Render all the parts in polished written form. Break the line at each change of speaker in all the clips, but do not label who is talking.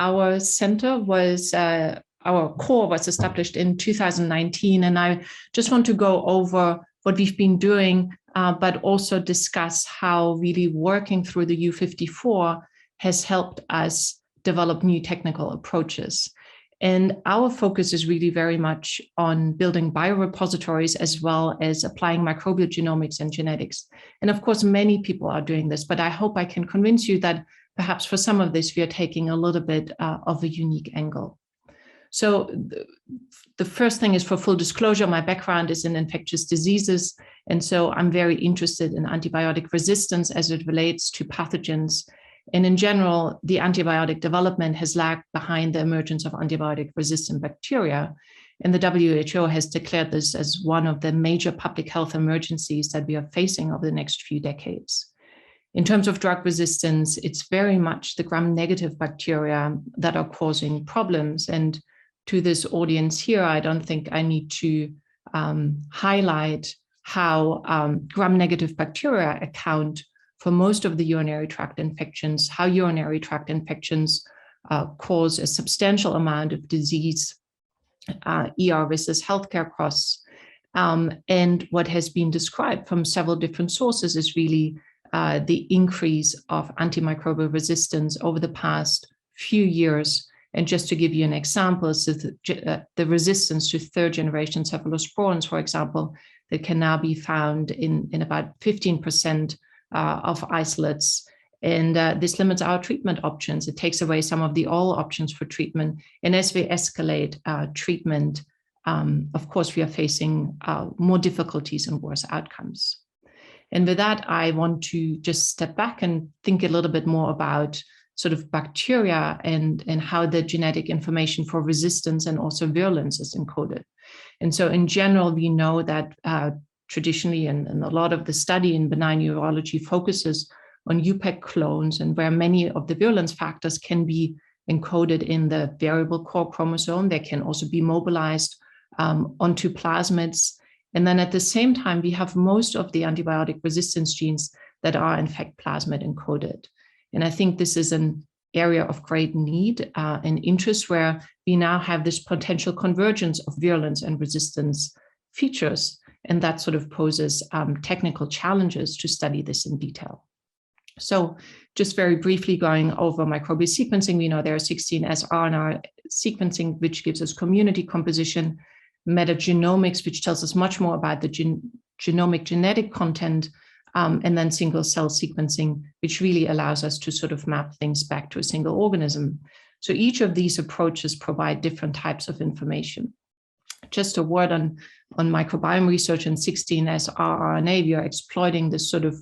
our center was, our core was established in 2019, and I just want to go over what we've been doing, but also discuss how really working through the U54 has helped us develop new technical approaches. And our focus is really very much on building biorepositories as well as applying microbial genomics and genetics. And of course, many people are doing this, but I hope I can convince you that perhaps for some of this, we are taking a little bit of a unique angle. So the first thing is, for full disclosure, my background is in infectious diseases. And so I'm very interested in antibiotic resistance as it relates to pathogens. And in general, the antibiotic development has lagged behind the emergence of antibiotic-resistant bacteria. And the WHO has declared this as one of the major public health emergencies that we are facing over the next few decades. In terms of drug resistance, it's very much the gram-negative bacteria that are causing problems. And to this audience here, I don't think I need to highlight how gram-negative bacteria account for most of the urinary tract infections, how urinary tract infections cause a substantial amount of disease, ER versus healthcare costs. And what has been described from several different sources is really the increase of antimicrobial resistance over the past few years. And just to give you an example, so the resistance to third-generation cephalosporins, for example, that can now be found in about 15% of isolates. And this limits our treatment options. It takes away some of the oral options for treatment. And as we escalate treatment, of course, we are facing more difficulties and worse outcomes. And with that, I want to just step back and think a little bit more about sort of bacteria and how the genetic information for resistance and also virulence is encoded. And so in general, we know that traditionally, and a lot of the study in benign urology focuses on UPEC clones, and where many of the virulence factors can be encoded in the variable core chromosome. They can also be mobilized onto plasmids. And then at the same time, we have most of the antibiotic resistance genes that are in fact plasmid encoded. And I think this is an area of great need and interest, where we now have this potential convergence of virulence and resistance features. And that sort of poses technical challenges to study this in detail. So just very briefly going over microbial sequencing, we know there are 16S rRNA sequencing, which gives us community composition, metagenomics, which tells us much more about the genomic genetic content, and then single cell sequencing, which really allows us to sort of map things back to a single organism. So each of these approaches provide different types of information. Just a word on microbiome research and 16S rRNA. We are exploiting this sort of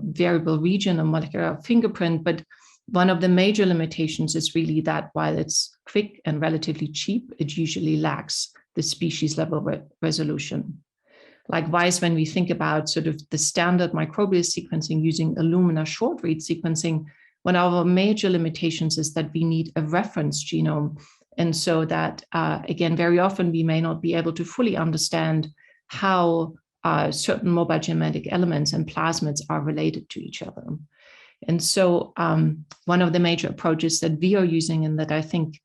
variable region and molecular fingerprint, but one of the major limitations is really that while it's quick and relatively cheap, it usually lacks the species level resolution. Likewise, when we think about sort of the standard microbial sequencing using Illumina short read sequencing, one of our major limitations is that we need a reference genome. And so that, again, very often we may not be able to fully understand how certain mobile genetic elements and plasmids are related to each other. And so one of the major approaches that we are using, and that I think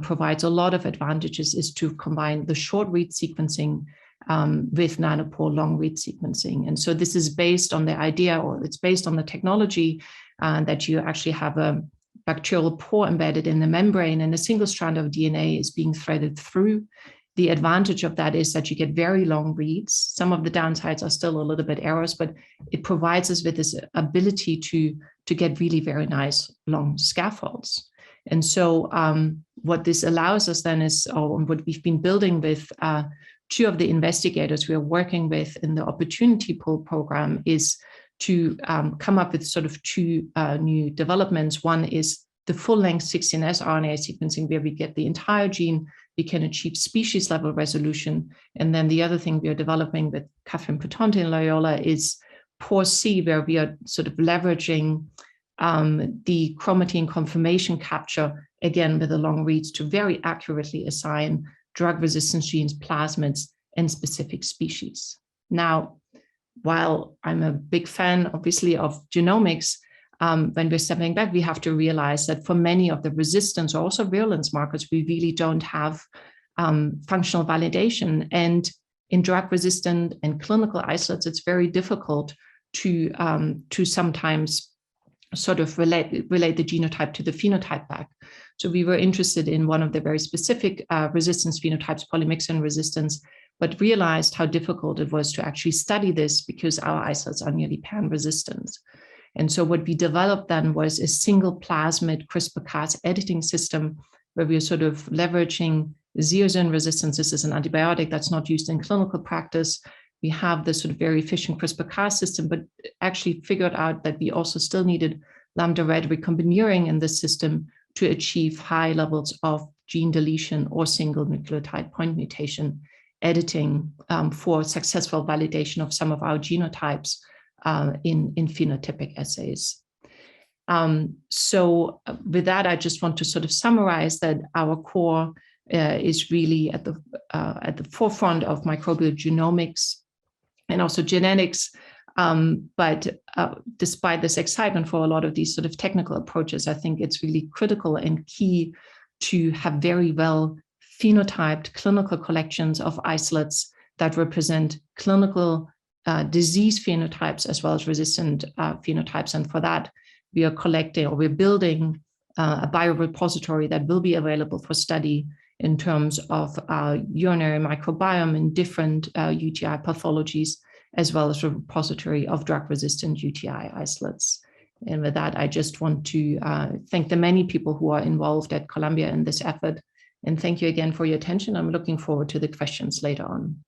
provides a lot of advantages, is to combine the short read sequencing with Nanopore long read sequencing. And so this is based on the idea, or it's based on the technology that you actually have a bacterial pore embedded in the membrane, and a single strand of DNA is being threaded through. The advantage of that is that you get very long reads. Some of the downsides are still a little bit errors, but it provides us with this ability to get really very nice long scaffolds. And so what this allows us then is, or what we've been building with two of the investigators we are working with in the Opportunity Pool program, is to come up with sort of two new developments. One is the full-length 16S RNA sequencing, where we get the entire gene, we can achieve species-level resolution. And then the other thing we are developing with Catherine Putonte in Loyola is PORE-C, where we are sort of leveraging the chromatin conformation capture, again, with the long reads, to very accurately assign drug resistance genes, plasmids, and specific species. Now, while I'm a big fan, obviously, of genomics, when we're stepping back, we have to realize that for many of the resistance or also virulence markers, we really don't have functional validation. And in drug-resistant and clinical isolates, it's very difficult to sometimes sort of relate the genotype to the phenotype back. So we were interested in one of the very specific resistance phenotypes, polymyxin resistance, but realized how difficult it was to actually study this because our isolates are nearly pan-resistant. And so what we developed then was a single plasmid CRISPR-Cas editing system where we are sort of leveraging zeaxanthin resistance. This is an antibiotic that's not used in clinical practice. We have this sort of very efficient CRISPR-Cas system, but actually figured out that we also still needed lambda red recombination in this system to achieve high levels of gene deletion or single nucleotide point mutation editing for successful validation of some of our genotypes in phenotypic assays. So with that, I just want to sort of summarize that our core is really at the forefront of microbial genomics and also genetics. But despite this excitement for a lot of these sort of technical approaches, I think it's really critical and key to have very well phenotyped clinical collections of isolates that represent clinical disease phenotypes as well as resistant phenotypes. And for that, we are collecting, or we're building a biorepository that will be available for study in terms of urinary microbiome in different UTI pathologies, as well as a repository of drug-resistant UTI isolates. And with that, I just want to thank the many people who are involved at Columbia in this effort. And thank you again for your attention. I'm looking forward to the questions later on.